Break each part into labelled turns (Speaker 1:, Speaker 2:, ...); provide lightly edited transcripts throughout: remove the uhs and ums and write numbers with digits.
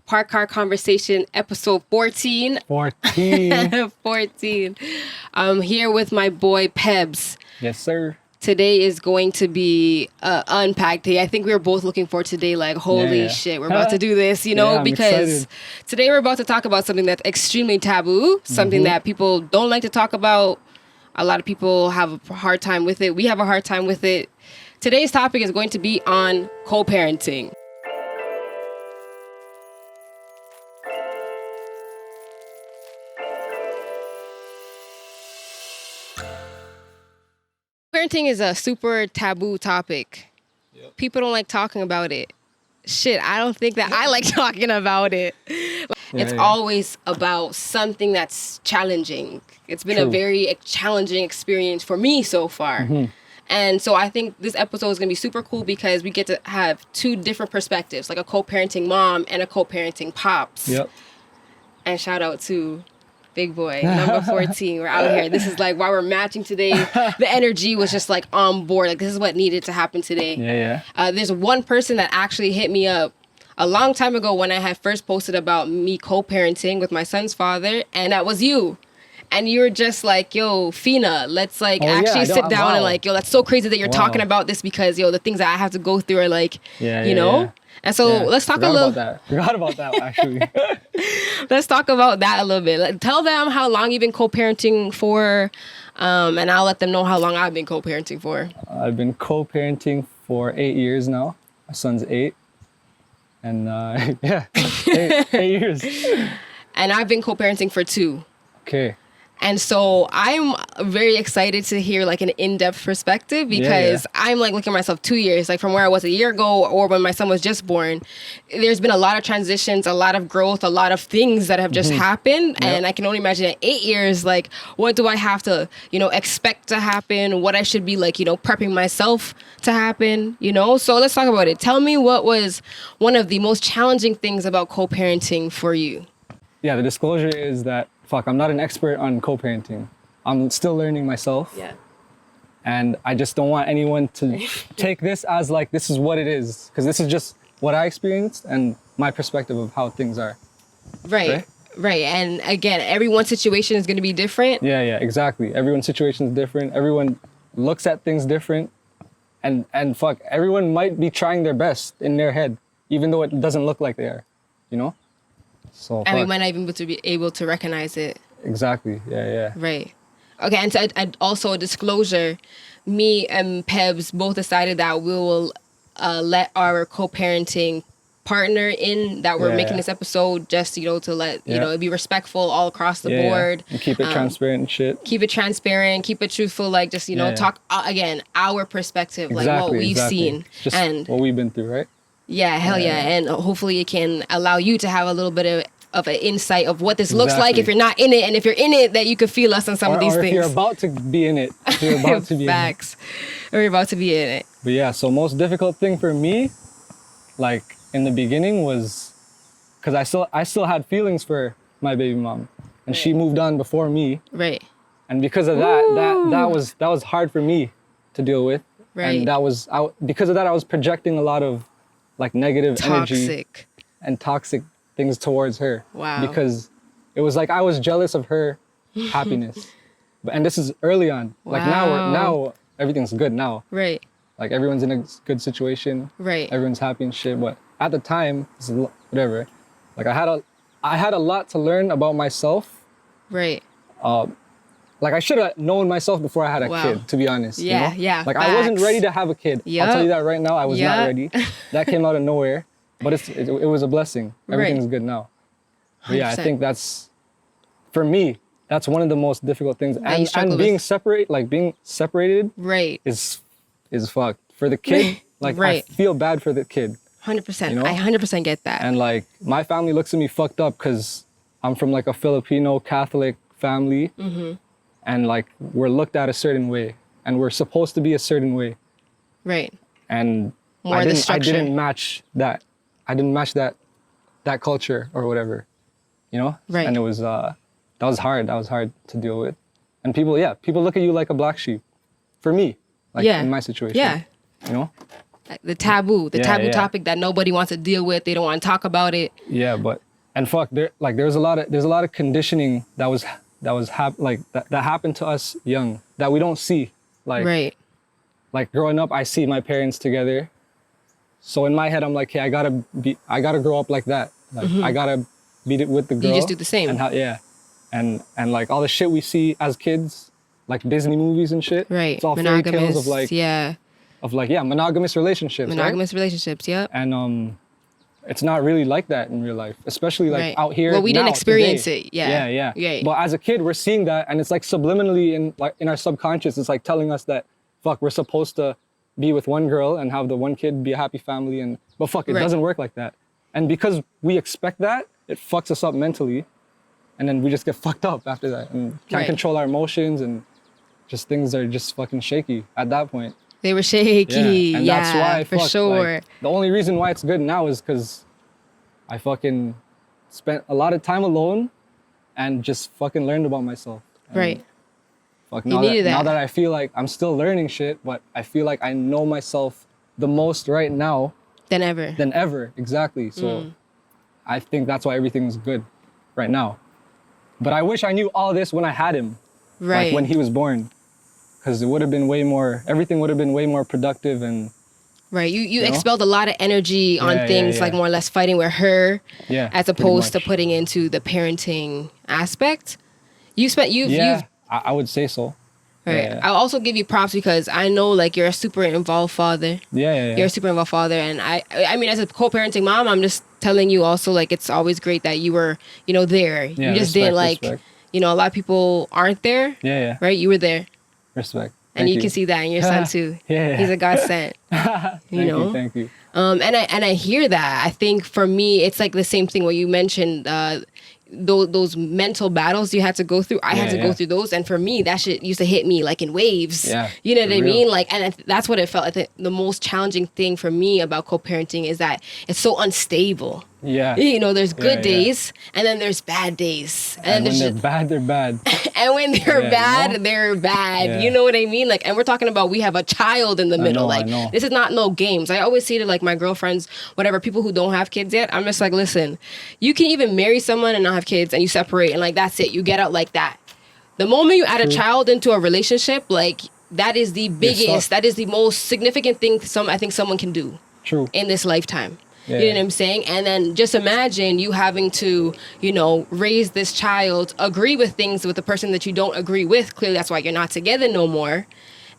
Speaker 1: Park Car Conversation, episode 14.
Speaker 2: 14.
Speaker 1: 14. I'm here with my boy Pebs.
Speaker 2: Yes, sir.
Speaker 1: Today is going to be unpacked day. I think we were both looking forward to today, like, holy
Speaker 2: Yeah.
Speaker 1: shit, we're about to do this, you know,
Speaker 2: Yeah, I'm
Speaker 1: because
Speaker 2: excited.
Speaker 1: today we're about to talk about something that's extremely taboo, something that people don't like to talk about. A lot of people have a hard time with it. We have a hard time with it. Today's topic is going to be on co-parenting. Parenting is a super taboo topic.
Speaker 2: Yep.
Speaker 1: People don't like talking about it. Shit, I don't think that I like talking about it. It's always about something that's challenging. It's been a
Speaker 2: True.
Speaker 1: very challenging experience for me so far. And so I think this episode is going to be super cool because we get to have two different perspectives, like a co-parenting mom and a co-parenting pops.
Speaker 2: Yep.
Speaker 1: And shout out to Big Boy, number 14. We're out here. This is like why we're matching today. The energy was just like on board. Like, this is what needed to happen today.
Speaker 2: Yeah.
Speaker 1: There's one person that actually hit me up a long time ago when I had first posted about me co-parenting with my son's father, and that was you. And you were just like, yo, Fina, let's like sit down and like, yo, that's so crazy that you're talking about this because, yo, the things that I have to go through are like, you know?
Speaker 2: Yeah.
Speaker 1: And so let's talk a little.
Speaker 2: Forgot about that, actually.
Speaker 1: Let's talk about that a little bit. Like, tell them how long you've been co-parenting for, and I'll let them know how long I've been co-parenting for.
Speaker 2: I've been co-parenting for 8 years now. My son's 8. And yeah, 8 years.
Speaker 1: And I've been co-parenting for 2.
Speaker 2: Okay.
Speaker 1: And so I'm very excited to hear like an in-depth perspective because I'm like looking at myself 2 years, like from where I was a year ago or when my son was just born. There's been a lot of transitions, a lot of growth, a lot of things that have just happened.
Speaker 2: Yep.
Speaker 1: And I can only imagine at 8 years, like, what do I have to, expect to happen? What I should be like, prepping myself to happen, So let's talk about it. Tell me what was one of the most challenging things about co-parenting for you?
Speaker 2: Yeah, the disclosure is that, I'm not an expert on co-parenting. I'm still learning myself.
Speaker 1: Yeah.
Speaker 2: And I just don't want anyone to take this as like, this is what it is. Because this is just what I experienced and my perspective of how things are.
Speaker 1: Right. And again, everyone's situation is going to be different.
Speaker 2: Yeah, exactly. Everyone's situation is different. Everyone looks at things different. And everyone might be trying their best in their head, even though it doesn't look like they are, So,
Speaker 1: and we might not even be able to recognize it.
Speaker 2: Exactly. Yeah.
Speaker 1: Right. Okay, and so also a disclosure, me and Pebs both decided that we will let our co-parenting partner in that we're making this episode just, to let, it be respectful all across the board.
Speaker 2: And keep it transparent and shit.
Speaker 1: Keep it transparent, keep it truthful, like just, talk, again, our perspective, like what we've seen.
Speaker 2: Just
Speaker 1: and
Speaker 2: what we've been through, right?
Speaker 1: Yeah, hell yeah. And hopefully it can allow you to have a little bit of an insight of what this looks like if you're not in it. And if you're in it, that you could feel us on some of these things.
Speaker 2: If you're about to be in it.
Speaker 1: Facts. We're about to be in it.
Speaker 2: But yeah, so most difficult thing for me, like in the beginning was, because I still had feelings for my baby mom. And she moved on before me.
Speaker 1: Right.
Speaker 2: And because of that was hard for me to deal with.
Speaker 1: Right.
Speaker 2: And because of that, I was projecting a lot of like negative energy
Speaker 1: Toxic.
Speaker 2: and toxic things towards her.
Speaker 1: Wow.
Speaker 2: Because it was like I was jealous of her happiness. And this is early on.
Speaker 1: Wow.
Speaker 2: Like now everything's good now.
Speaker 1: Right.
Speaker 2: Like everyone's in a good situation.
Speaker 1: Right.
Speaker 2: Everyone's happy and shit. But at the time, whatever. Like I had a lot to learn about myself.
Speaker 1: Right.
Speaker 2: Like I should have known myself before I had a kid, to be honest.
Speaker 1: Yeah,
Speaker 2: you know?
Speaker 1: yeah.
Speaker 2: Like
Speaker 1: facts.
Speaker 2: I wasn't ready to have a kid.
Speaker 1: Yep.
Speaker 2: I'll tell you that right now. I was not
Speaker 1: Yep.
Speaker 2: ready. That came out of nowhere. But it was a blessing. Everything's
Speaker 1: Right.
Speaker 2: good now. But yeah, I
Speaker 1: 100%.
Speaker 2: think that's, for me, that's one of the most difficult things.
Speaker 1: That you struggle
Speaker 2: And being
Speaker 1: with.
Speaker 2: being separated
Speaker 1: Right.
Speaker 2: is fucked. For the kid, like
Speaker 1: Right.
Speaker 2: I feel bad for the kid.
Speaker 1: 100%.
Speaker 2: You know?
Speaker 1: I 100% get that.
Speaker 2: And like my family looks at me fucked up because I'm from like a Filipino Catholic family. And like we're looked at a certain way and we're supposed to be a certain way.
Speaker 1: Right.
Speaker 2: And
Speaker 1: More
Speaker 2: I
Speaker 1: the
Speaker 2: didn't
Speaker 1: structure.
Speaker 2: match that. I didn't match that culture or whatever,
Speaker 1: Right.
Speaker 2: And it was that was hard. That was hard to deal with. And people look at you like a black sheep. For me, like
Speaker 1: Yeah.
Speaker 2: in my situation.
Speaker 1: Yeah. The taboo
Speaker 2: Yeah.
Speaker 1: topic that nobody wants to deal with. They don't want to talk about it.
Speaker 2: Yeah, but and fuck, there's a lot of conditioning that happened to us young that we don't see.
Speaker 1: Right.
Speaker 2: Like growing up, I see my parents together. So in my head, I'm like, hey, I gotta grow up like that. Like I gotta be with the girl.
Speaker 1: You just do the same.
Speaker 2: And like all the shit we see as kids, like Disney movies and shit.
Speaker 1: Right.
Speaker 2: It's all fairy tales of monogamous relationships.
Speaker 1: Monogamous
Speaker 2: right?
Speaker 1: relationships. Yep.
Speaker 2: And it's not really like that in real life, especially like out here.
Speaker 1: Well, we didn't experience
Speaker 2: today.
Speaker 1: it. Yeah.
Speaker 2: Yeah. But as a kid, we're seeing that, and it's like subliminally in our subconscious, it's like telling us that fuck, we're supposed to be with one girl and have the one kid be a happy family, but fuck, it doesn't work like that. And because we expect that, it fucks us up mentally, and then we just get fucked up after that and can't control our emotions, and just things are just fucking shaky at that point.
Speaker 1: They were shaky.
Speaker 2: And that's why
Speaker 1: for sure.
Speaker 2: Like, the only reason why it's good now is because I fucking spent a lot of time alone and just fucking learned about myself. And
Speaker 1: right.
Speaker 2: Fuck, now that I feel like I'm still learning shit, but I feel like I know myself the most right now.
Speaker 1: Than ever.
Speaker 2: Exactly. So I think that's why everything's good right now. But I wish I knew all this when I had him.
Speaker 1: Right.
Speaker 2: Like when he was born. Because it would have been everything would have been way more productive and...
Speaker 1: Right. You expelled a lot of energy on things like more or less fighting with her as opposed to putting into the parenting aspect.
Speaker 2: I would say so.
Speaker 1: Right. Yeah. I'll also give you props because I know like you're a super involved father.
Speaker 2: Yeah.
Speaker 1: You're a super involved father, and I mean as a co-parenting mom, I'm just telling you also like it's always great that you were, there.
Speaker 2: Yeah,
Speaker 1: you just didn't like
Speaker 2: respect.
Speaker 1: A lot of people aren't there.
Speaker 2: Yeah.
Speaker 1: Right? You were there.
Speaker 2: Respect.
Speaker 1: And you can see that in your son too.
Speaker 2: Yeah.
Speaker 1: He's a godsend.
Speaker 2: Thank you.
Speaker 1: And I hear that. I think for me, it's like the same thing what you mentioned. Those mental battles you had to go through, I had to go through those, and for me that shit used to hit me like in waves. You know what I mean? Like, and that's what it felt like. The most challenging thing for me about co-parenting is that it's so unstable. There's good days and then there's bad days,
Speaker 2: and when they're bad, they're bad.
Speaker 1: And when they're bad, they're bad. You know what I mean? Like, and we're talking about we have a child in the middle.
Speaker 2: I know.
Speaker 1: This is not no games. I always say to like my girlfriends, whatever, people who don't have kids yet, I'm just like, listen, you can even marry someone and not have kids and you separate and like that's it. You get out like that. The moment you add a child into a relationship, like that is the biggest, that is the most significant thing I think someone can do.
Speaker 2: True.
Speaker 1: In this lifetime. You know what I'm saying? And then just imagine you having to, raise this child, agree with things with the person that you don't agree with. Clearly, that's why you're not together no more.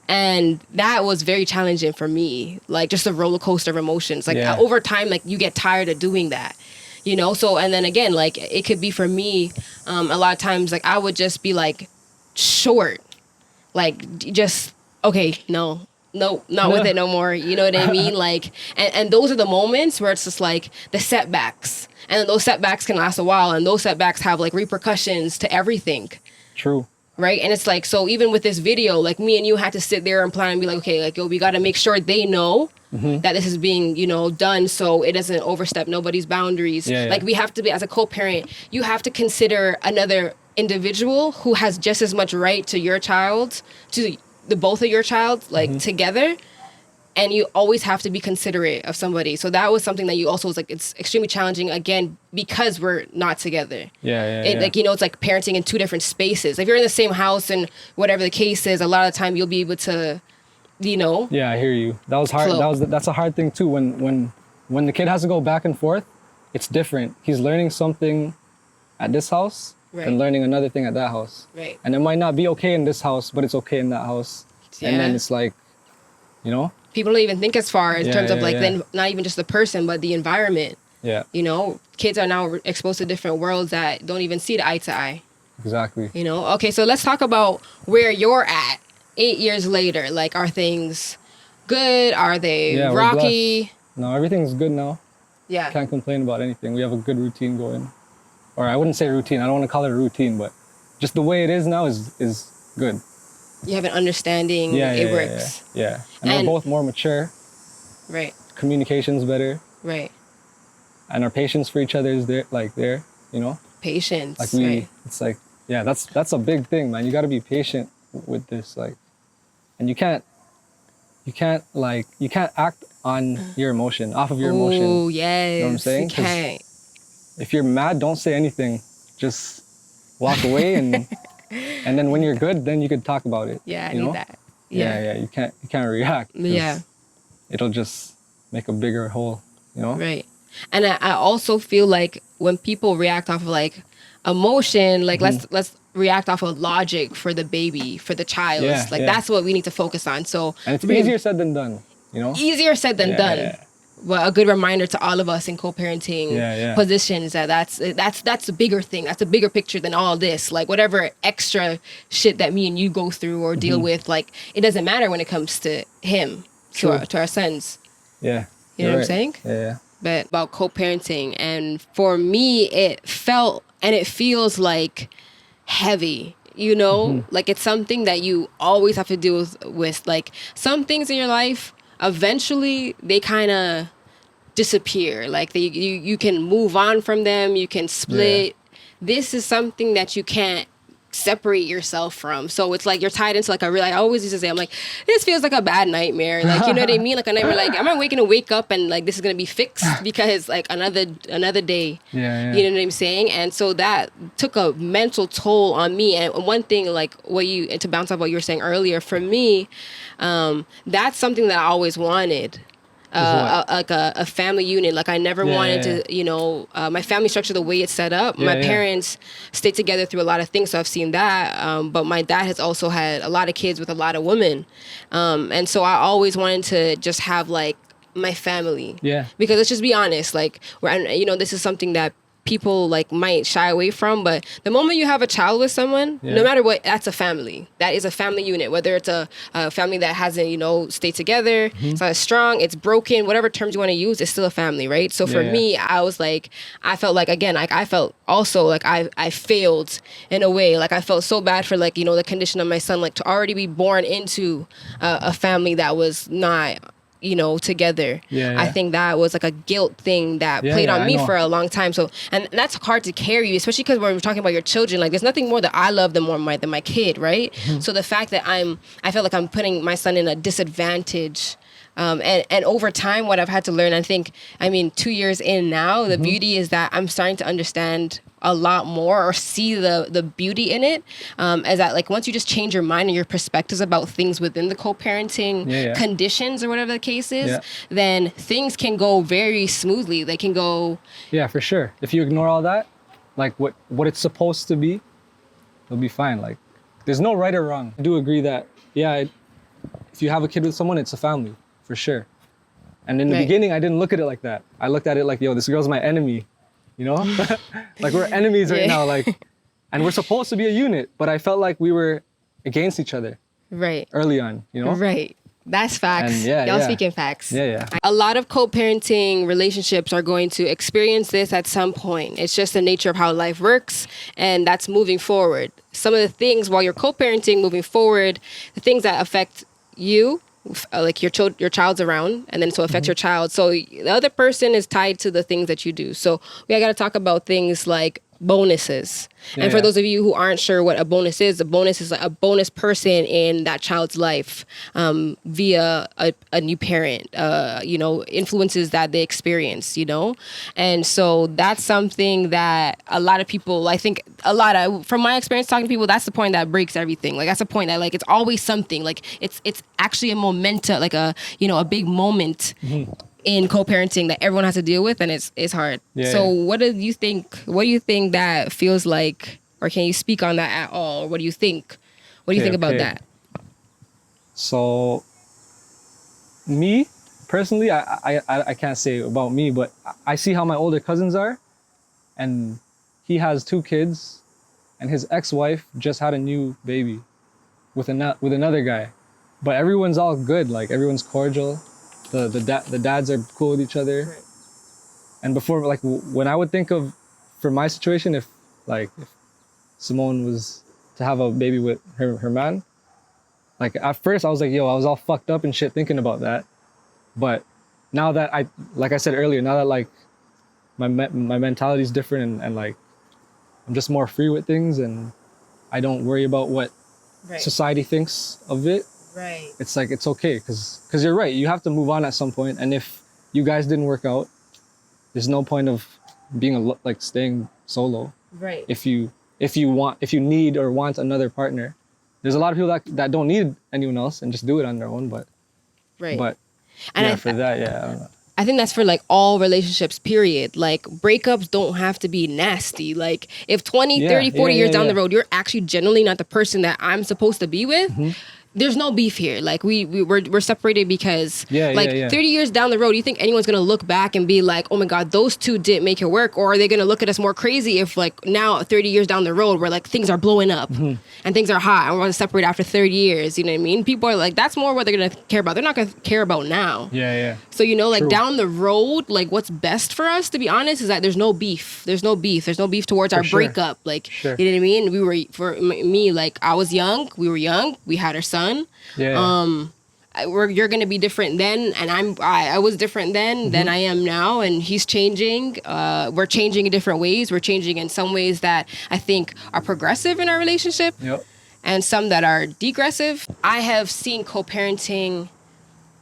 Speaker 1: And that was very challenging for me. Like, just a roller coaster of emotions. Like, over time, like, you get tired of doing that. So, and then again, like, it could be for me, a lot of times, like, I would just be, like, short. Like, just, okay, no, not with it no more. You know what I mean? Like, and those are the moments where it's just like the setbacks. And then those setbacks can last a while. And those setbacks have like repercussions to everything.
Speaker 2: True.
Speaker 1: Right? And it's like, so even with this video, like me and you had to sit there and plan and be like, okay, like, yo, we got to make sure they know that this is being, done so it doesn't overstep nobody's boundaries. Like, we have to be, as a co-parent, you have to consider another individual who has just as much right to your child, to the both of your child, like together, and you always have to be considerate of somebody. So that was something that you also was like, it's extremely challenging again because we're not together. Like, it's like parenting in two different spaces. If you're in the same house and whatever the case is, a lot of the time you'll be able to,
Speaker 2: Yeah, I hear you. That was hard. That's a hard thing too. When the kid has to go back and forth, it's different. He's learning something at this house. And learning another thing at that house.
Speaker 1: Right.
Speaker 2: And it might not be okay in this house, but it's okay in that house. And then it's like,
Speaker 1: people don't even think as far in terms of like then not even just the person, but the environment. Kids are now exposed to different worlds that don't even see the eye to eye.
Speaker 2: Exactly.
Speaker 1: Okay, so let's talk about where you're at 8 years later. Like, are things good? Are they rocky?
Speaker 2: No, everything's good now.
Speaker 1: Yeah.
Speaker 2: Can't complain about anything. We have a good routine going. Or I wouldn't say routine. I don't want to call it a routine, but just the way it is now is good.
Speaker 1: You have an understanding. It works.
Speaker 2: Yeah. And we're both more mature.
Speaker 1: Right.
Speaker 2: Communication's better.
Speaker 1: Right.
Speaker 2: And our patience for each other is there. Patience. Like it's like, that's a big thing, man. You got to be patient with this, like, and you can't act on your emotion, off of your emotion.
Speaker 1: Oh, yes.
Speaker 2: You know what I'm saying?
Speaker 1: You can't.
Speaker 2: If you're mad, don't say anything. Just walk away and then when you're good, then you could talk about it.
Speaker 1: Yeah, I
Speaker 2: you
Speaker 1: need
Speaker 2: know?
Speaker 1: that.
Speaker 2: Yeah. You can't react. 'Cause
Speaker 1: Yeah.
Speaker 2: it'll just make a bigger hole, you know?
Speaker 1: Right. And I also feel like when people react off of like emotion, like let's react off of logic for the baby, for the child.
Speaker 2: Yeah,
Speaker 1: Like
Speaker 2: yeah.
Speaker 1: that's what we need to focus on. So
Speaker 2: And it's easier said than done, you know?
Speaker 1: easier said than done.
Speaker 2: Yeah.
Speaker 1: But a good reminder to all of us in co-parenting
Speaker 2: Yeah.
Speaker 1: positions that's a bigger thing. That's a bigger picture than all this. Like whatever extra shit that me and you go through or deal with, like it doesn't matter when it comes to him, to our sons.
Speaker 2: Yeah.
Speaker 1: You know
Speaker 2: You're
Speaker 1: what I'm saying?
Speaker 2: Yeah.
Speaker 1: But about co-parenting, and for me it felt and it feels like heavy, you know, like it's something that you always have to deal with. Like some things in your life eventually they kind of disappear, like you can move on from them, you can split. This is something that you can't separate yourself from, so it's like you're tied into like a really, I always used to say, I'm like, this feels like a bad nightmare, like, you know what I mean, like a nightmare, like am I wake up and like this is gonna be fixed because like another day.
Speaker 2: Yeah.
Speaker 1: You know what I'm saying? And so that took a mental toll on me. And one thing, like and to bounce off what you were saying earlier, for me, that's something that I always wanted. Like a family unit. Like I never wanted to, you know, my family structure, the way it's set up. My parents stayed together through a lot of things, so I've seen that. But my dad has also had a lot of kids with a lot of women. And so I always wanted to just have like my family. Yeah. Because let's just be honest, like, you know, this is something that people like might shy away from, but the moment you have a child with someone, no matter what, that's a family. That is a family unit, whether it's a family that hasn't, you know, stayed together, it's not as strong, it's broken, whatever terms you want to use, it's still a family, right? So for me, I was like, I felt like, again, like I felt also like I failed in a way. Like I felt so bad for, like, you know, the condition of my son, like to already be born into a family that was not, you know, together. I think that was like a guilt thing that played on me for a long time. So, and that's hard to carry, especially because when we're talking about your children, like there's nothing more that I love them more than my kid, right? So the fact that I feel like I'm putting my son in a disadvantage. And over time, what I've had to learn, I think, 2 years in now, the beauty is that I'm starting to understand a lot more, or see the beauty in it, as that, like, once you just change your mind and your perspectives about things within the co-parenting conditions or whatever the case is, then things can go very smoothly. They can go... Yeah, for sure. If you ignore all that, like what it's supposed to be, it'll be fine. Like, there's no right or wrong. I do agree that, if you have a kid with someone, it's a family, for sure. And in the beginning, I didn't look at it like that. I looked at it like, yo, this girl's my enemy. You know, like we're enemies right now, like, and we're supposed to be a unit, but I felt like we were against each other. Right. Early on, you know? Right. That's facts. And y'all speaking facts. Yeah. A lot of co-parenting relationships are going to experience this at some point. It's just the nature of how life works, and that's moving forward. Some of the things while you're co-parenting, moving forward, the things that affect you, like your child's around, and then so affects your child. So the other person is tied to the things that you do. So we got to talk about things like bonuses. And for those of you who aren't sure what a bonus is like a bonus person in that child's life, via a new parent, you know, influences that they experience, you know? And so that's something that a lot of people, I think from my experience talking to people, that's the point that breaks everything. Like, that's the point that, like, it's always something, like it's actually a momentum, like a big moment in co-parenting that everyone has to deal with, and it's hard. So what do you think that feels like, or can you speak on that at all? Or what do you think about that? So me personally, I can't say about me, but I see how my older cousins are, and he has 2 kids, and his ex-wife just had a new baby with another guy, but everyone's all good, like everyone's cordial. The dads are cool with each other. Right. And before, like, when I would think of, for my situation, if Simone was to have a baby with her man, like, at first I was like, yo, I was all fucked up and shit thinking about that. But now that like I said earlier, now that, like, my mentality is different, and like, I'm just more free with things, and I don't worry about what society thinks of it. Right.
Speaker 2: it's like, it's okay, because you're right, you have to move on at some point, and if you guys didn't work out, there's no point of being like staying solo.
Speaker 1: Right.
Speaker 2: If you need or want another partner, there's a lot of people that don't need anyone else and just do it on their own. But
Speaker 1: Right.
Speaker 2: but
Speaker 1: And
Speaker 2: yeah, for that, yeah, I don't know.
Speaker 1: I think that's for like all relationships, period. Like breakups don't have to be nasty. Like if 20, 30, 40 years down the road, you're actually generally not the person that I'm supposed to be with. There's no beef here. Like we're separated because 30 years down the road, you think anyone's gonna look back and be like, oh my God, those two didn't make it work? Or are they gonna look at us more crazy if like now 30 years down the road where like things are blowing up and things are hot and we're gonna separate after 30 years, you know what I mean? People are like, that's more what they're gonna care about. They're not gonna care about now.
Speaker 2: Yeah.
Speaker 1: So, you know, like
Speaker 2: True.
Speaker 1: down the road, like what's best for us, to be honest, is that there's no beef. There's no beef towards our breakup. Like, you know what I mean? We were, for me, like I was young, we were young, we had our son. You're gonna be different then, and I was different then than I am now, and he's changing. We're changing in different ways. We're changing in some ways that I think are progressive in our relationship, and some that are degressive. I have seen co-parenting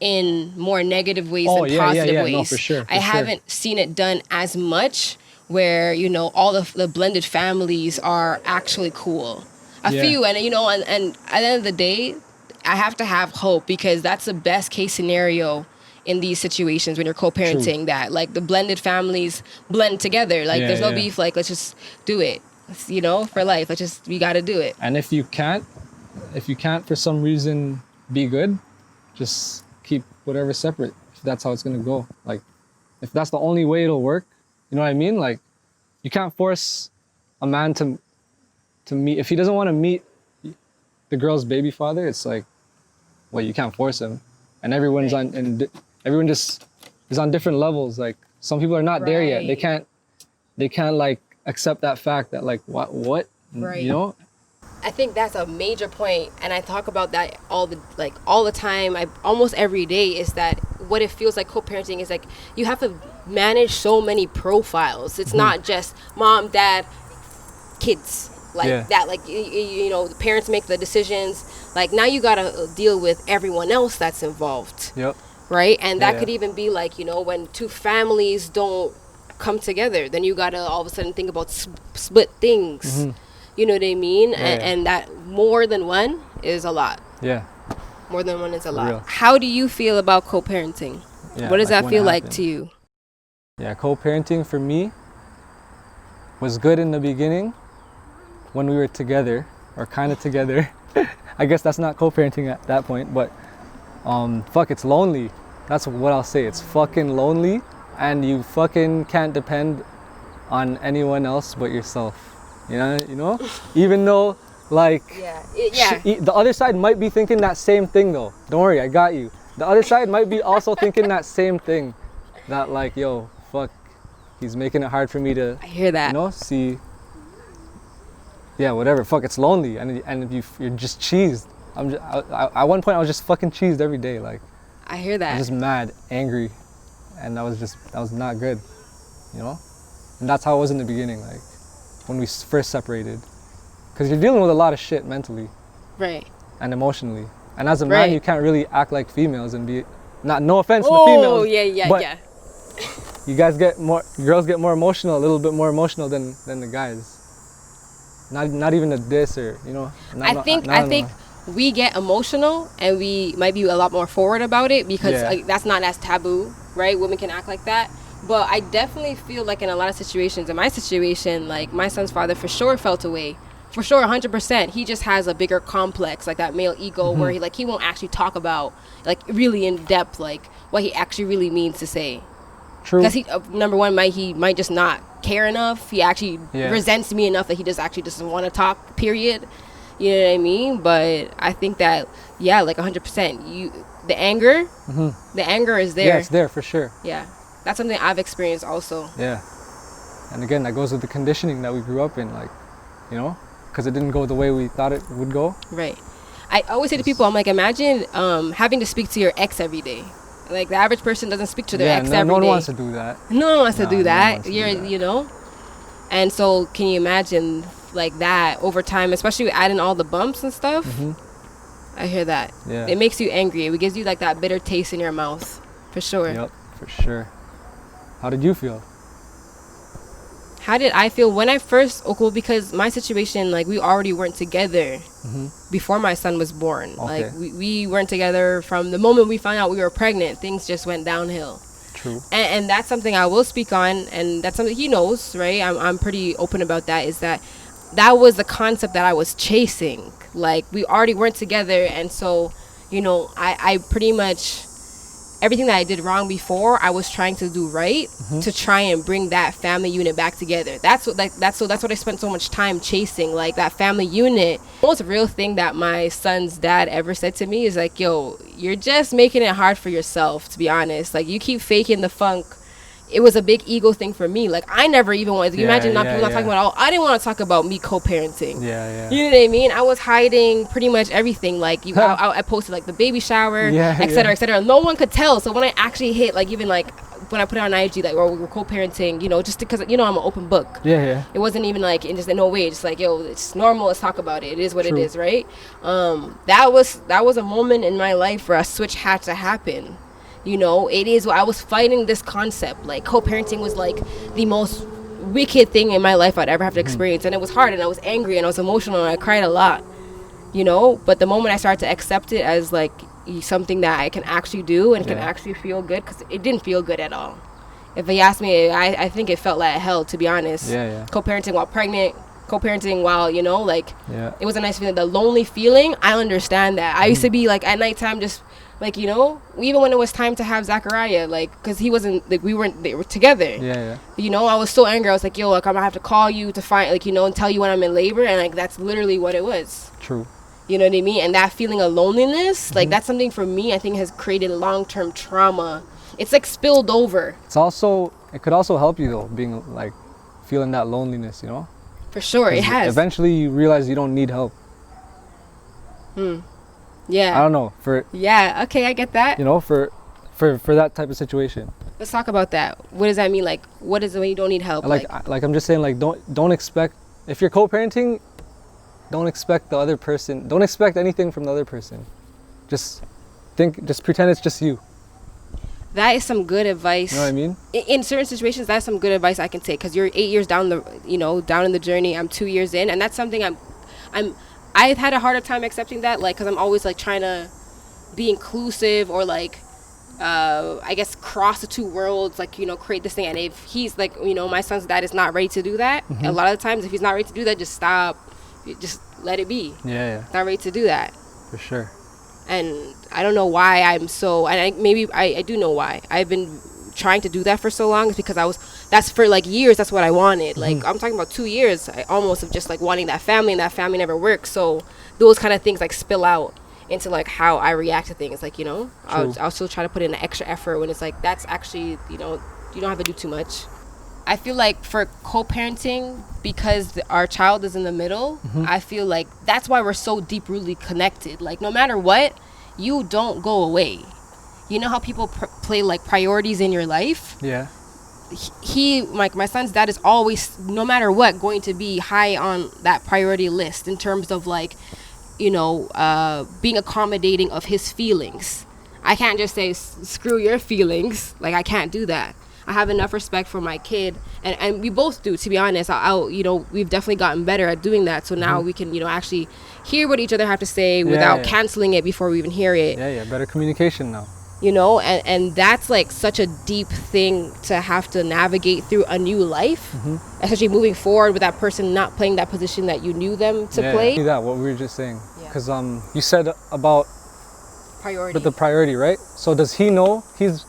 Speaker 1: in more negative ways than positive ways.
Speaker 2: No, for sure.
Speaker 1: I haven't seen it done as much where, you know, all the blended families are actually cool. A few, and you know, and at the end of the day, I have to have hope, because that's the best case scenario in these situations when you're co-parenting. True. That like the blended families blend together. Like there's no beef. Like let's just do it. You know, for life. We got to do it.
Speaker 2: And if you can't for some reason be good, just keep whatever separate. If that's how it's gonna go. Like if that's the only way it'll work, you know what I mean? Like you can't force a man to meet if he doesn't want to meet the girl's baby father. It's like, well, you can't force him, and everyone's everyone just is on different levels. Like some people are not there yet. They can't like accept that fact that like what you know.
Speaker 1: I think that's a major point, and I talk about that all the time. Almost every day is that what it feels like co-parenting is like you have to manage so many profiles. It's not just mom, dad, kids. That, like, you know, the parents make the decisions. Like, now you gotta deal with everyone else that's involved. Right? And that could even be, like, you know, when two families don't come together, then you gotta all of a sudden think about split things. You know what I mean? And that more than one is a lot. More than one is a lot. Real. How do you feel about co-parenting? What does that feel like to you?
Speaker 2: Yeah, co-parenting for me was good in the beginning. When we were together, or kind of together. I guess that's not co-parenting at that point, but it's lonely. That's what I'll say. It's fucking lonely, and you fucking can't depend on anyone else but yourself. You know? Even though, like, the other side might be thinking that same thing though. Don't worry, I got you. The other side might be also thinking that same thing. That like, yo, fuck, he's making it hard for me to,
Speaker 1: I hear that.
Speaker 2: You know, see. Yeah, whatever. Fuck, it's lonely, and you're just cheesed. At one point I was just fucking cheesed every day. Like,
Speaker 1: I hear that.
Speaker 2: I was just mad, angry, and that was not good, you know. And that's how it was in the beginning, like when we first separated, because you're dealing with a lot of shit mentally,
Speaker 1: right,
Speaker 2: and emotionally. And as a man, you can't really act like females and be no offense to the females.
Speaker 1: Yeah.
Speaker 2: You girls get more emotional, a little bit more emotional than the guys. Not even a diss or, you know.
Speaker 1: I think we get emotional and we might be a lot more forward about it because like, that's not as taboo, right? Women can act like that. But I definitely feel like in a lot of situations, in my situation, like my son's father for sure felt away. For sure, 100%. He just has a bigger complex, like that male ego where he won't actually talk about like really in depth, like what he actually really means to say.
Speaker 2: True.
Speaker 1: Because he, number one, he might just not care enough. He actually resents me enough that he just actually doesn't want to talk, period. You know what I mean? But I think that, like 100%, the anger is there.
Speaker 2: Yeah, it's there for sure.
Speaker 1: Yeah. That's something I've experienced also.
Speaker 2: Yeah. And again, that goes with the conditioning that we grew up in, like, you know, because it didn't go the way we thought it would go.
Speaker 1: Right. I always say to people, I'm like, imagine having to speak to your ex every day. Like the average person doesn't speak to their ex every day.
Speaker 2: No one wants to do that.
Speaker 1: No one wants to do that. You know? And so can you imagine like that over time, especially adding all the bumps and stuff? I hear that.
Speaker 2: Yeah.
Speaker 1: It makes you angry. It gives you like that bitter taste in your mouth, for sure.
Speaker 2: Yep, for sure. How did you feel?
Speaker 1: How did I feel when I first? Oh, well, because my situation, like, we already weren't together before my son was born.
Speaker 2: Okay.
Speaker 1: Like, we weren't together from the moment we found out we were pregnant. Things just went downhill.
Speaker 2: True.
Speaker 1: And that's something I will speak on, and that's something he knows, right? I'm pretty open about that. Is that was the concept that I was chasing. Like, we already weren't together, and so, I pretty much, everything that I did wrong before, I was trying to do right to try and bring that family unit back together. That's what I spent so much time chasing, like that family unit. The most real thing that my son's dad ever said to me is like, yo, you're just making it hard for yourself, to be honest. Like, you keep faking the funk. It was a big ego thing for me. Like, I never even wanted to imagine not talking about, I didn't want to talk about me co-parenting.
Speaker 2: Yeah.
Speaker 1: You know what I mean? I was hiding pretty much everything. Like, I posted like the baby shower, et cetera, et cetera. No one could tell. So when I actually hit, like, even like when I put it on IG, like, we were co-parenting, just because, I'm an open book.
Speaker 2: Yeah.
Speaker 1: It wasn't even like in no way, just like, yo, it's normal, let's talk about it. It is what it is, right? That was a moment in my life where a switch had to happen. It is, I was fighting this concept. Like, co-parenting was like the most wicked thing in my life I'd ever have to experience. And it was hard, and I was angry, and I was emotional, and I cried a lot, But the moment I started to accept it as like something that I can actually do and can actually feel good, because it didn't feel good at all. If you ask me, I think it felt like hell, to be honest.
Speaker 2: Yeah.
Speaker 1: Co-parenting while pregnant, co-parenting while, it was a nice feeling. The lonely feeling, I understand that. I used to be like at nighttime just like, even when it was time to have Zachariah, like, because he wasn't, like, they were together.
Speaker 2: Yeah.
Speaker 1: I was so angry. I was like, yo, like, I'm gonna have to call you to find, like, and tell you when I'm in labor. And, like, that's literally what it was.
Speaker 2: True.
Speaker 1: You know what I mean? And that feeling of loneliness, like, that's something for me, I think, has created long-term trauma. It's, like, spilled over.
Speaker 2: It could also help you, though, being, like, feeling that loneliness,
Speaker 1: For sure, it has.
Speaker 2: Eventually, you realize you don't need help.
Speaker 1: Yeah.
Speaker 2: I don't know.
Speaker 1: Yeah, okay, I get that.
Speaker 2: For that type of situation.
Speaker 1: Let's talk about that. What does that mean? Like, what is it when you don't need help?
Speaker 2: Like I'm just saying, like, don't expect, if you're co-parenting, don't expect anything from the other person. Just pretend it's just you.
Speaker 1: That is some good advice.
Speaker 2: You know what I mean?
Speaker 1: In certain situations, that's some good advice I can take, because you're 8 years down in the journey. I'm 2 years in, and that's something I've had a harder time accepting that, like, because I'm always like trying to be inclusive, or like, I guess, cross the two worlds, like, create this thing. And if he's like, my son's dad is not ready to do that, a lot of the times, if he's not ready to do that, just stop, just let it be.
Speaker 2: Yeah.
Speaker 1: Not ready to do that.
Speaker 2: For sure.
Speaker 1: And I don't know why I'm so, and maybe I do know why I've been trying to do that for so long, is because that's for like years, that's what I wanted. Like, I'm talking about 2 years, I almost of just like wanting that family, and that family never worked. So those kind of things like spill out into like how I react to things. Like, I'll still try to put in an extra effort when it's like, that's actually, you don't have to do too much. I feel like for co-parenting, because our child is in the middle, I feel like that's why we're so deep-rooted connected. Like, no matter what, you don't go away. You know how people play like priorities in your life?
Speaker 2: Yeah.
Speaker 1: He, like, my son's dad is always, no matter what, going to be high on that priority list in terms of like, being accommodating of his feelings. I can't just say, screw your feelings. Like, I can't do that. I have enough respect for my kid, and we both do, to be honest. We've definitely gotten better at doing that. So now we can, actually hear what each other have to say without canceling it before we even hear it.
Speaker 2: Yeah. Better communication now.
Speaker 1: And that's like such a deep thing to have to navigate through a new life, especially moving forward with that person not playing that position that you knew them to play.
Speaker 2: Yeah, what we were just saying. Because you said about
Speaker 1: priority.
Speaker 2: With the priority, right? So does he know he's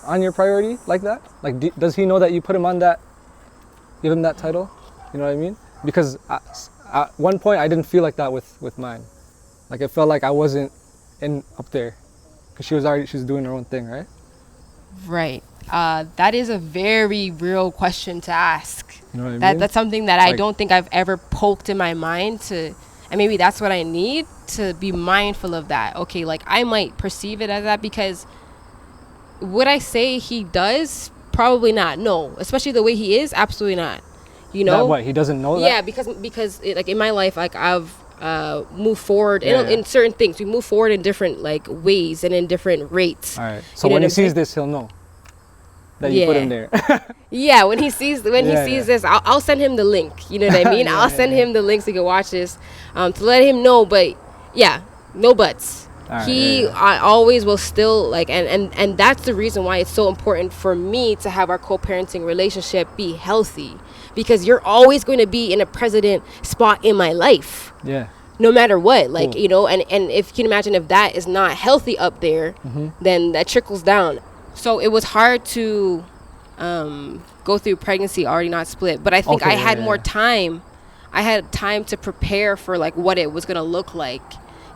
Speaker 2: on your priority like that? Like, does he know that you put him on that, give him that title? You know what I mean? Because at one point I didn't feel like that with mine. Like, it felt like I wasn't up there, because she was doing her own thing, right?
Speaker 1: Right. That is a very real question to ask.
Speaker 2: You know what I mean?
Speaker 1: That's something that I don't think I've ever poked in my mind to, and maybe that's what I need to be mindful of that. Okay, like, I might perceive it as that, because would I say he does? Probably not. No, especially the way he is, absolutely not.
Speaker 2: That what, he doesn't know that?
Speaker 1: Yeah, because like in my life, like I've move forward in certain things. We move forward in different like ways and in different rates.
Speaker 2: All right. So when he sees this, he'll know that you put him there.
Speaker 1: Yeah, when he sees this, I'll send him the link. You know what I mean? I'll send him the link so he can watch this, to let him know. But yeah, no buts. Right, I always will still like, and that's the reason why it's so important for me to have our co-parenting relationship be healthy, because you're always going to be in a president spot in my life.
Speaker 2: Yeah.
Speaker 1: No matter what, like, you know, and if you can imagine if that is not healthy up there, then that trickles down. So it was hard to go through pregnancy already not split, but I think I had more time. I had time to prepare for like what it was gonna look like,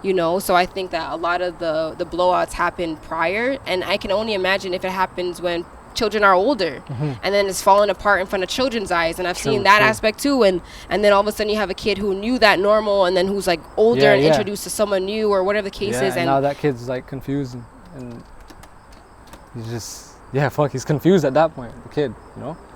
Speaker 1: you know. So I think that a lot of the blowouts happened prior, and I can only imagine if it happens when children are older, and then it's falling apart in front of children's eyes. And I've seen that aspect too, and then all of a sudden you have a kid who knew that normal, and then who's like older and introduced to someone new or whatever the case is,
Speaker 2: and now that kid's like confused and he's just he's confused at that point, the kid,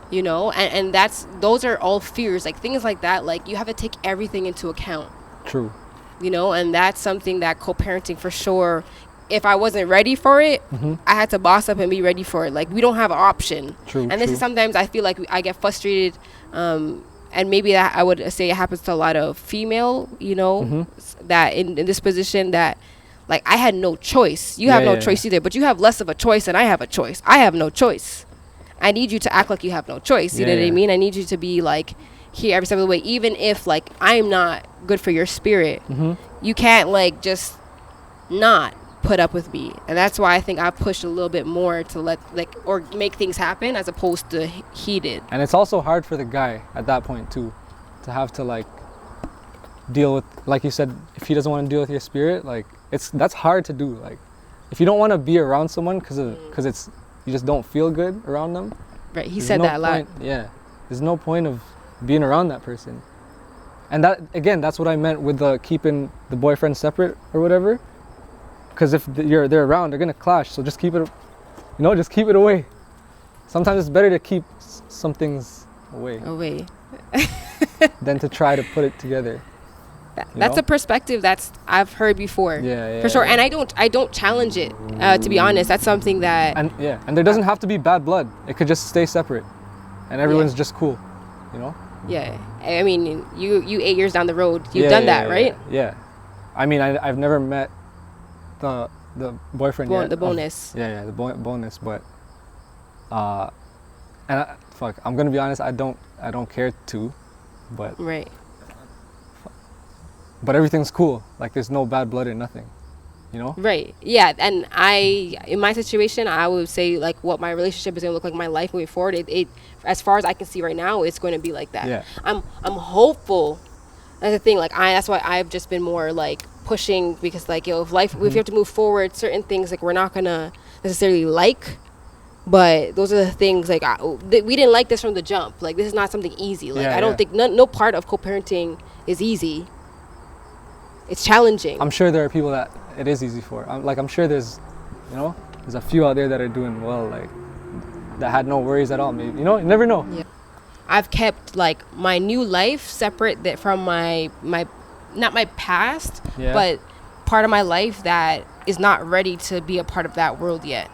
Speaker 2: you know,
Speaker 1: and those are all fears, like things like that. Like you have to take everything into account.
Speaker 2: True.
Speaker 1: You know, and that's something that co-parenting for sure, if I wasn't ready for it, I had to boss up and be ready for it. Like we don't have an option.
Speaker 2: True.
Speaker 1: And this is sometimes I feel like I get frustrated, and maybe that I would say it happens to a lot of female, you know, that in this position that like I had no choice. You have no choice either, but you have less of a choice than I have a choice. I have no choice. I need you to act like you have no choice. You know what I mean? I need you to be like here every step of the way, even if like I'm not good for your spirit. You can't like just not put up with me. And that's why I think I pushed a little bit more to let like or make things happen as opposed to heated.
Speaker 2: And it's also hard for the guy at that point too, to have to like deal with, like you said, if he doesn't want to deal with your spirit, like that's hard to do. Like if you don't want to be around someone because it's you just don't feel good around them.
Speaker 1: Right. He said that a lot.
Speaker 2: Yeah. There's no point of being around that person. And that, again, that's what I meant with the keeping the boyfriend separate or whatever. Because if they're around, they're going to clash. So just keep it, just keep it away. Sometimes it's better to keep some things away. Than to try to put it together.
Speaker 1: That's a perspective I've heard before. For sure. And I don't challenge it, to be honest. That's something that
Speaker 2: and there doesn't have to be bad blood. It could just stay separate and everyone's just cool, you know?
Speaker 1: Yeah. I mean, you 8 years down the road, you've done that, right?
Speaker 2: Yeah. I mean, I've never met the boyfriend yet.
Speaker 1: The bonus.
Speaker 2: The bonus, but I'm going to be honest, I don't care to, but
Speaker 1: right.
Speaker 2: But everything's cool. Like there's no bad blood or nothing, you know? Right.
Speaker 1: Yeah. And in my situation, I would say like what my relationship is going to look like, my life moving forward. It as far as I can see right now, it's going to be like that.
Speaker 2: Yeah.
Speaker 1: I'm hopeful. That's the thing. Like that's why I've just been more like pushing, because like, if life, if you have to move forward, certain things like we're not going to necessarily like, but those are the things like we didn't like this from the jump. Like this is not something easy. Like I don't think no part of co-parenting is easy. It's challenging.
Speaker 2: I'm sure there are people that it is easy for. I'm sure there's a few out there that are doing well, like that had no worries at all. Maybe you never know.
Speaker 1: Yeah. I've kept like my new life separate from my not my past, but part of my life that is not ready to be a part of that world yet.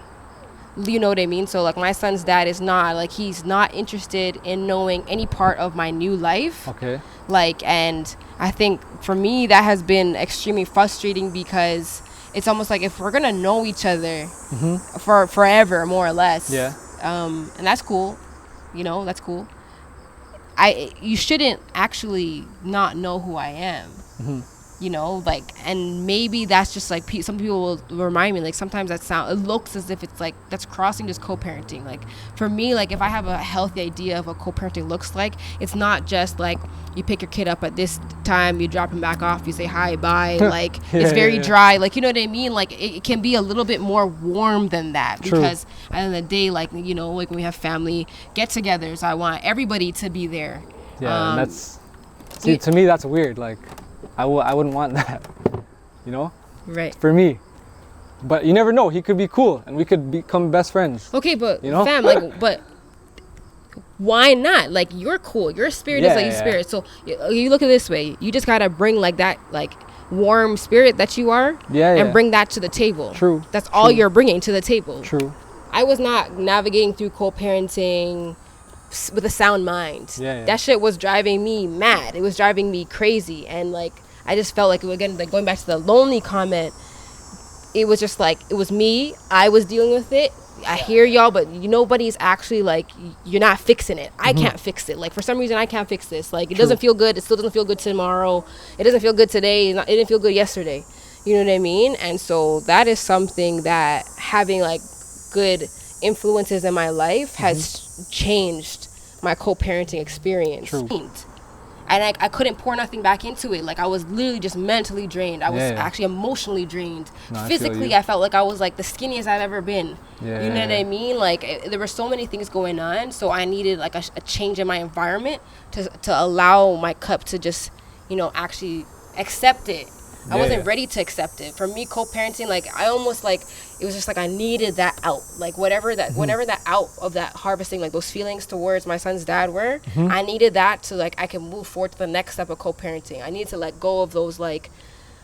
Speaker 1: You know what I mean? So like my son's dad is not like, he's not interested in knowing any part of my new life.
Speaker 2: Okay.
Speaker 1: Like, and I think for me that has been extremely frustrating, because it's almost like if we're gonna know each other for forever, more or less.
Speaker 2: Yeah.
Speaker 1: And that's cool. That's cool. You shouldn't actually not know who I am. Like, and maybe that's just like some people will remind me, like sometimes it looks as if it's like that's crossing just co-parenting. Like for me, like if I have a healthy idea of what co-parenting looks like, it's not just like you pick your kid up at this time, you drop him back off, you say hi, bye. Like it's very dry. Like, you know what I mean? Like it can be a little bit more warm than that. True. Because at the end of the day, like, like when we have family get-togethers, I want everybody to be there.
Speaker 2: Yeah, and that's, to me, that's weird. Like, I wouldn't want that,
Speaker 1: Right.
Speaker 2: For me. But you never know. He could be cool, and we could become best friends.
Speaker 1: Okay, but fam, like, but why not? Like, you're cool. Your spirit is like your spirit. So you look at it this way. You just gotta bring like that, like warm spirit that you are, and bring that to the table.
Speaker 2: True.
Speaker 1: That's all you're bringing to the table.
Speaker 2: True.
Speaker 1: I was not navigating through co-parenting with a sound mind. That shit was driving me mad. It was driving me crazy, and like I just felt like, again, like going back to the lonely comment, it was just like, it was me. I was dealing with it. I hear y'all, but nobody's actually like, you're not fixing it. I can't fix it. Like, for some reason, I can't fix this. Like, it doesn't feel good. It still doesn't feel good tomorrow. It doesn't feel good today. It didn't feel good yesterday. You know what I mean? And so that is something that having like good influences in my life has changed my co-parenting experience. And I couldn't pour nothing back into it. Like, I was literally just mentally drained. I was actually emotionally drained. Physically, I felt like I was like the skinniest I've ever been. You know what I mean? Like, there were so many things going on. So I needed like a change in my environment to allow my cup to just, you know, actually accept it. I wasn't ready to accept it. For me, co-parenting, like, I almost like, it was just like I needed that out. Like, whatever that out of that harvesting, like those feelings towards my son's dad were, I needed that to like, I can move forward to the next step of co-parenting. I needed to let go of those, like,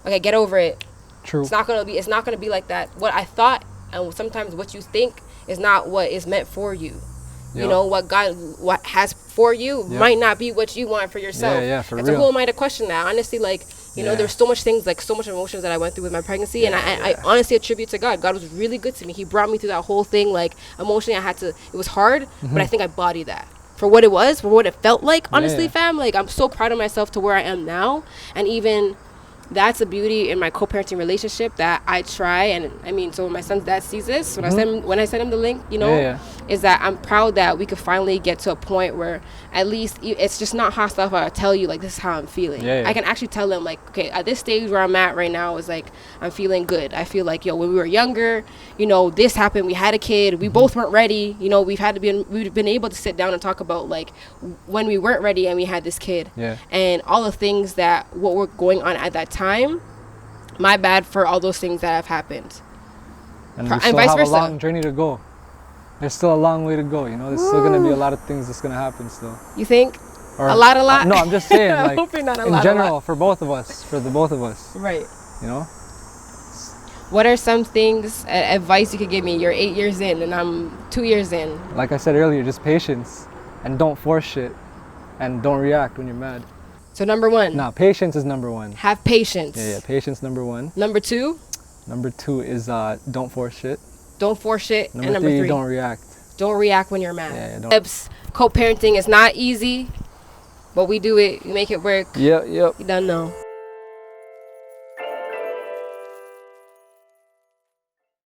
Speaker 1: okay, get over it. It's not gonna be like that. What I thought, and sometimes what you think, is not what is meant for you. You know, what God has for you might not be what you want for yourself. And so who am I to question that? Honestly, like, you know, there's so much things, like so much emotions that I went through with my pregnancy, and I honestly attribute to God. God was really good to me. He brought me through that whole thing. Like, emotionally, it was hard, but I think I bodied that for what it was, for what it felt like. Honestly, fam, like, I'm so proud of myself to where I am now. And even that's a beauty in my co-parenting relationship that I try. And I mean, so when my son's dad sees this, when I send him the link, you know, is that I'm proud that we could finally get to a point where at least it's just not hostile if I tell you, like, this is how I'm feeling. I can actually tell them, like, okay, at this stage where I'm at right now is like, I'm feeling good. I feel like, yo, when we were younger, you know, this happened, we had a kid, we both weren't ready, you know, we've been able to sit down and talk about like when we weren't ready and we had this kid, and all the things that what were going on at that time. My bad for all those things that have happened,
Speaker 2: and we still have a long journey to go. There's still a long way to go, you know. There's still gonna be a lot of things that's gonna happen still.
Speaker 1: You think? Or a lot?
Speaker 2: No, I'm just saying, like,
Speaker 1: not a
Speaker 2: in
Speaker 1: lot,
Speaker 2: general, for both of us,
Speaker 1: right?
Speaker 2: You know.
Speaker 1: What are some things, advice you could give me? You're 8 years in, and I'm 2 years in.
Speaker 2: Like I said earlier, just patience, and don't force shit, and don't react when you're mad.
Speaker 1: So number one.
Speaker 2: Nah, patience is number one.
Speaker 1: Have patience.
Speaker 2: Yeah, patience number one.
Speaker 1: Number two.
Speaker 2: Number two is don't force shit.
Speaker 1: Don't force shit.
Speaker 2: Number three, don't react.
Speaker 1: Don't react when you're mad.
Speaker 2: Yeah,
Speaker 1: co-parenting is not easy, but we do it. We make it work.
Speaker 2: Yep.
Speaker 1: You don't know.